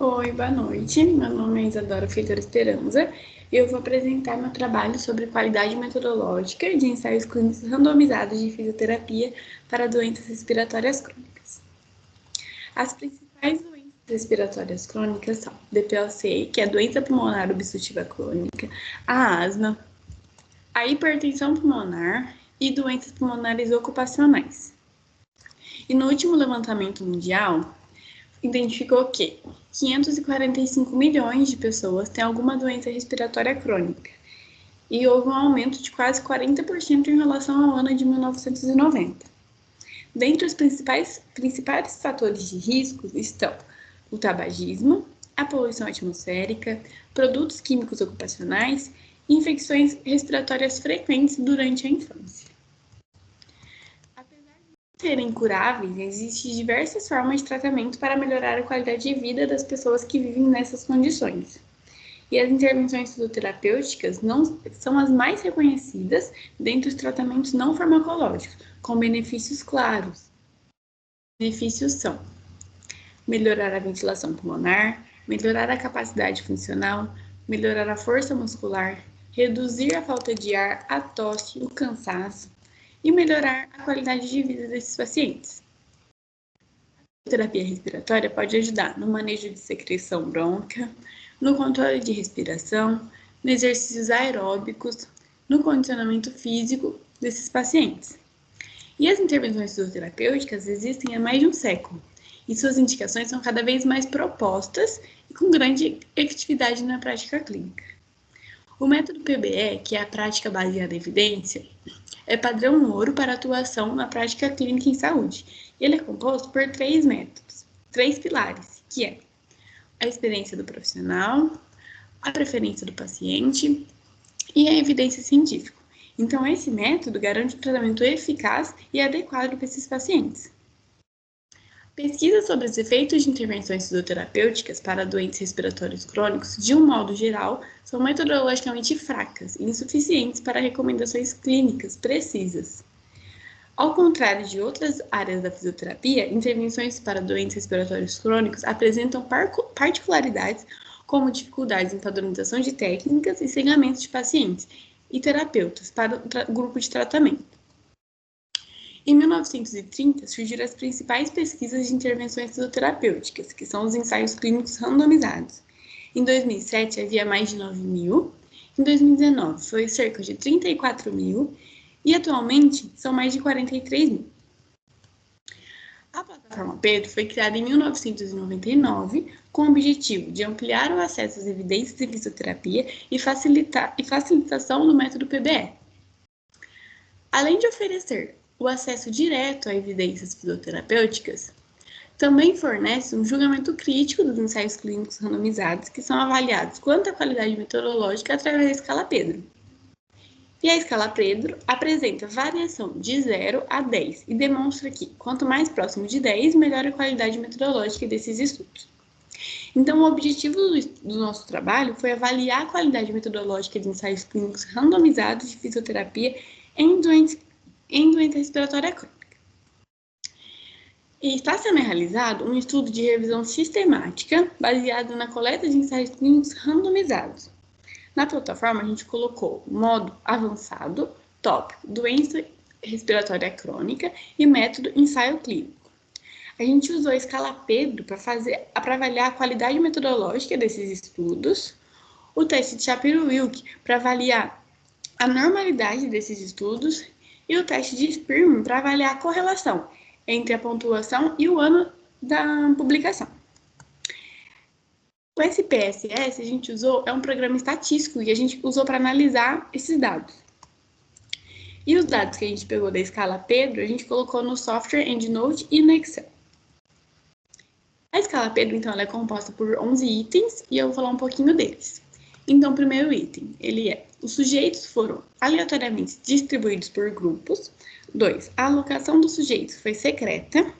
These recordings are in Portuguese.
Oi, boa noite. Meu nome é Isadora Feitor Esperança e eu vou apresentar meu trabalho sobre qualidade metodológica de ensaios clínicos randomizados de fisioterapia para doenças respiratórias crônicas. As principais doenças respiratórias crônicas são DPOC, que é a doença pulmonar obstrutiva crônica, a asma, a hipertensão pulmonar e doenças pulmonares ocupacionais. E no último levantamento mundial, identificou que 545 milhões de pessoas têm alguma doença respiratória crônica, e houve um aumento de quase 40% em relação ao ano de 1990. Dentre os principais fatores de risco estão o tabagismo, a poluição atmosférica, produtos químicos ocupacionais e infecções respiratórias frequentes durante a infância. Serem curáveis, existem diversas formas de tratamento para melhorar a qualidade de vida das pessoas que vivem nessas condições. E as intervenções fisioterapêuticas não são as mais reconhecidas dentre os tratamentos não farmacológicos, com benefícios claros. Os benefícios são melhorar a ventilação pulmonar, melhorar a capacidade funcional, melhorar a força muscular, reduzir a falta de ar, a tosse, o cansaço, e melhorar a qualidade de vida desses pacientes. A terapia respiratória pode ajudar no manejo de secreção brônquica, no controle de respiração, nos exercícios aeróbicos, no condicionamento físico desses pacientes. E as intervenções fisioterapêuticas existem há mais de um século, e suas indicações são cada vez mais propostas e com grande efetividade na prática clínica. O método PBE, que é a prática baseada em evidência, é padrão ouro para atuação na prática clínica em saúde. Ele é composto por 3 métodos, 3 pilares, que é a experiência do profissional, a preferência do paciente e a evidência científica. Então, esse método garante um tratamento eficaz e adequado para esses pacientes. Pesquisas sobre os efeitos de intervenções fisioterapêuticas para doentes respiratórios crônicos, de um modo geral, são metodologicamente fracas e insuficientes para recomendações clínicas precisas. Ao contrário de outras áreas da fisioterapia, intervenções para doentes respiratórios crônicos apresentam particularidades como dificuldades em padronização de técnicas e segmentos de pacientes e terapeutas para o grupo de tratamento. Em 1930, surgiram as principais pesquisas de intervenções fisioterapêuticas, que são os ensaios clínicos randomizados. Em 2007, havia mais de 9.000, em 2019 foi cerca de 34.000 e atualmente são mais de 43.000. A plataforma Pedro foi criada em 1999 com o objetivo de ampliar o acesso às evidências de fisioterapia e facilitação do método PBE. Além de oferecer o acesso direto a evidências fisioterapêuticas, também fornece um julgamento crítico dos ensaios clínicos randomizados que são avaliados quanto à qualidade metodológica através da escala Pedro. E a escala Pedro apresenta variação de 0 a 10 e demonstra que, quanto mais próximo de 10, melhor a qualidade metodológica desses estudos. Então, o objetivo do nosso trabalho foi avaliar a qualidade metodológica de ensaios clínicos randomizados de fisioterapia em doença respiratória crônica. E está sendo realizado um estudo de revisão sistemática baseado na coleta de ensaios clínicos randomizados. Na plataforma, a gente colocou modo avançado, tópico, doença respiratória crônica e método ensaio clínico. A gente usou a escala Pedro para avaliar a qualidade metodológica desses estudos, o teste de Shapiro-Wilk para avaliar a normalidade desses estudos e o teste de Spearman para avaliar a correlação entre a pontuação e o ano da publicação. O SPSS a gente usou é um programa estatístico e a gente usou para analisar esses dados. E os dados que a gente pegou da escala Pedro, a gente colocou no software EndNote e no Excel. A escala Pedro, então, ela é composta por 11 itens e eu vou falar um pouquinho deles. Então, o primeiro item, ele é: os sujeitos foram aleatoriamente distribuídos por grupos. 2. A alocação dos sujeitos foi secreta.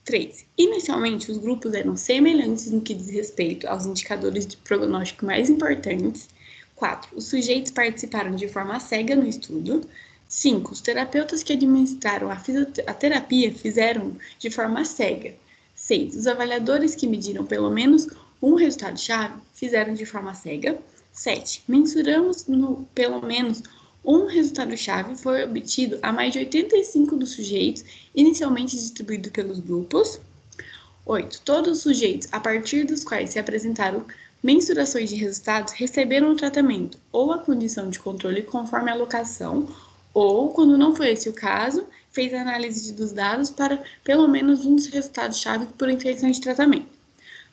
3. Inicialmente, os grupos eram semelhantes no que diz respeito aos indicadores de prognóstico mais importantes. 4. Os sujeitos participaram de forma cega no estudo. 5. Os terapeutas que administraram a terapia fizeram de forma cega. 6. Os avaliadores que mediram pelo menos um resultado-chave fizeram de forma cega. 7. Mensuramos pelo menos um resultado-chave foi obtido a mais de 85 dos sujeitos inicialmente distribuído pelos grupos. 8. Todos os sujeitos, a partir dos quais se apresentaram mensurações de resultados, receberam o tratamento ou a condição de controle conforme a alocação, ou, quando não foi esse o caso, fez a análise dos dados para pelo menos um dos resultados-chave por intenção de tratamento.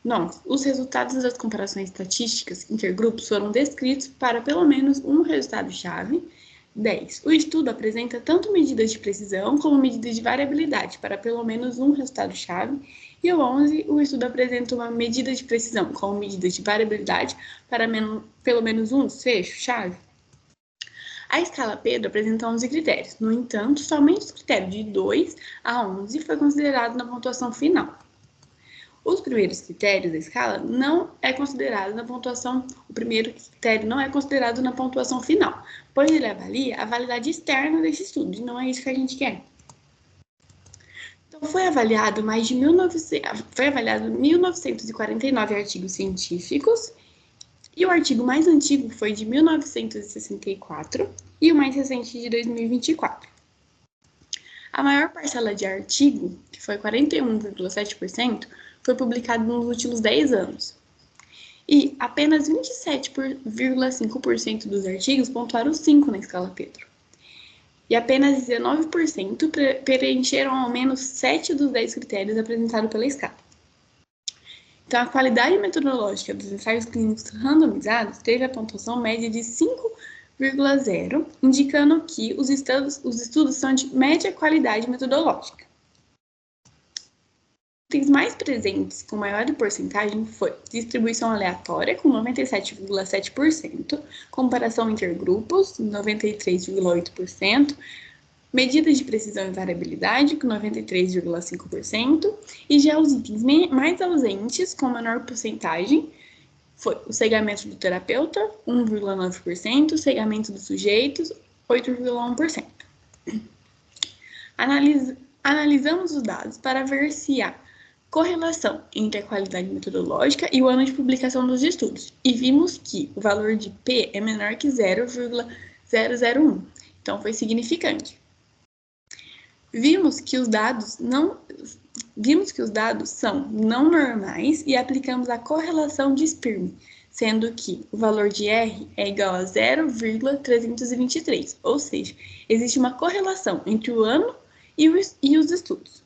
9. Os resultados das comparações estatísticas intergrupos foram descritos para pelo menos um resultado-chave. 10. O estudo apresenta tanto medidas de precisão como medidas de variabilidade para pelo menos um resultado-chave. E o 11. O estudo apresenta uma medida de precisão como medidas de variabilidade para pelo menos um desfecho-chave. A escala Pedro apresenta 11 critérios. No entanto, somente o critério de 2 a 11 foi considerado na pontuação final. Os primeiros critérios da escala não é considerado na pontuação, o primeiro critério não é considerado na pontuação final, pois ele avalia a validade externa desse estudo, e não é isso que a gente quer. Então, foi avaliado 1.949 artigos científicos, e o artigo mais antigo foi de 1964 e o mais recente de 2024. A maior parcela de artigo, que foi 41,7%, foi publicado nos últimos 10 anos. E apenas 27,5% dos artigos pontuaram 5 na escala Pedro. E apenas 19% preencheram ao menos 7 dos 10 critérios apresentados pela escala. Então, a qualidade metodológica dos ensaios clínicos randomizados teve a pontuação média de 5,0, indicando que os estudos são de média qualidade metodológica. Os itens mais presentes com maior porcentagem foi distribuição aleatória, com 97,7%, comparação intergrupos, 93,8%, medidas de precisão e variabilidade, com 93,5%, e já os itens mais ausentes, com menor porcentagem, foi o cegamento do terapeuta, 1,9%, cegamento dos sujeitos, 8,1%. Analisamos os dados para ver se há correlação entre a qualidade metodológica e o ano de publicação dos estudos, e vimos que o valor de P é menor que 0,001, então foi significante. Vimos que os dados são não normais e aplicamos a correlação de Spearman, sendo que o valor de R é igual a 0,323, ou seja, existe uma correlação entre o ano e os estudos.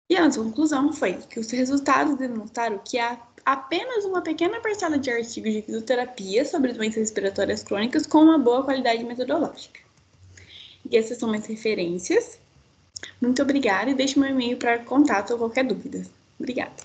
E a nossa conclusão foi que os resultados demonstraram que há apenas uma pequena parcela de artigos de fisioterapia sobre doenças respiratórias crônicas com uma boa qualidade metodológica. E essas são minhas referências. Muito obrigada e deixe meu e-mail para contato ou qualquer dúvida. Obrigada.